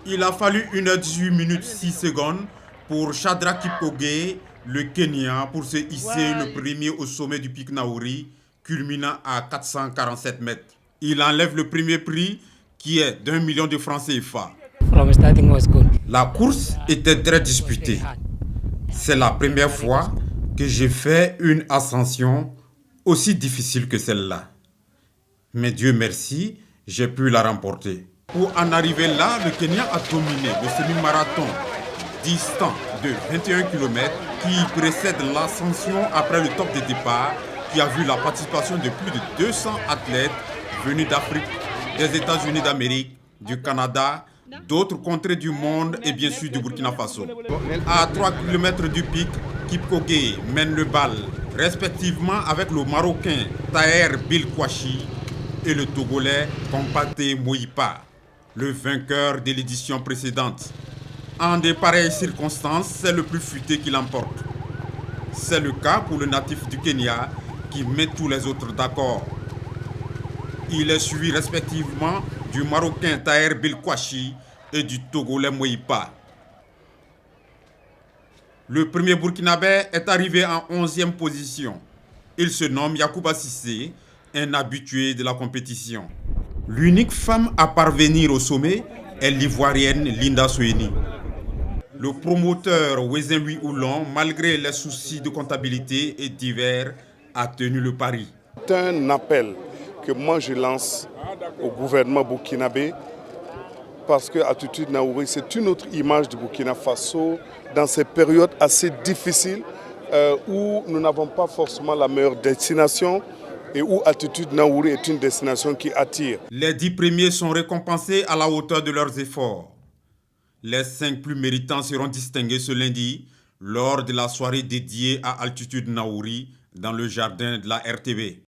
Il a fallu 1h18 6 secondes pour Shadrack Kipchoge, le Kenya, pour se hisser le premier au sommet du pic Naouri, culminant à 447 mètres. Il enlève le premier prix qui est d'1 million de francs CFA. La course était très disputée. C'est la première fois que j'ai fait une ascension aussi difficile que celle-là. Mais Dieu merci, j'ai pu la remporter. Pour en arriver là, le Kenya a dominé le semi-marathon distant de 21 km qui précède l'ascension après le top de départ qui a vu la participation de plus de 200 athlètes venus d'Afrique, des États-Unis d'Amérique, du Canada, d'autres contrées du monde et bien sûr du Burkina Faso. À 3 km du pic, Kipchoge mène le bal, respectivement avec le Marocain Taher Belkwashi et le Togolais Kompaté Moïpa, le vainqueur de l'édition précédente. En de pareilles circonstances, c'est le plus futé qui l'emporte. C'est le cas pour le natif du Kenya qui met tous les autres d'accord. Il est suivi respectivement du Marocain Taher Belkwashi et du Togolais Moïpa. Le premier Burkinabé est arrivé en 11e position. Il se nomme Yacouba Cissé, un habitué de la compétition. L'unique femme à parvenir au sommet est l'Ivoirienne Linda Soueni. Le promoteur Wezen Louis Oulon, malgré les soucis de comptabilité et divers, a tenu le pari. C'est un appel que moi je lance au gouvernement burkinabé parce que Altitude Naouri, c'est une autre image du Burkina Faso dans ces périodes assez difficiles où nous n'avons pas forcément la meilleure destination et où Altitude Naouri est une destination qui attire. Les 10 premiers sont récompensés à la hauteur de leurs efforts. Les 5 plus méritants seront distingués ce lundi lors de la soirée dédiée à Altitude Naouri dans le jardin de la RTV.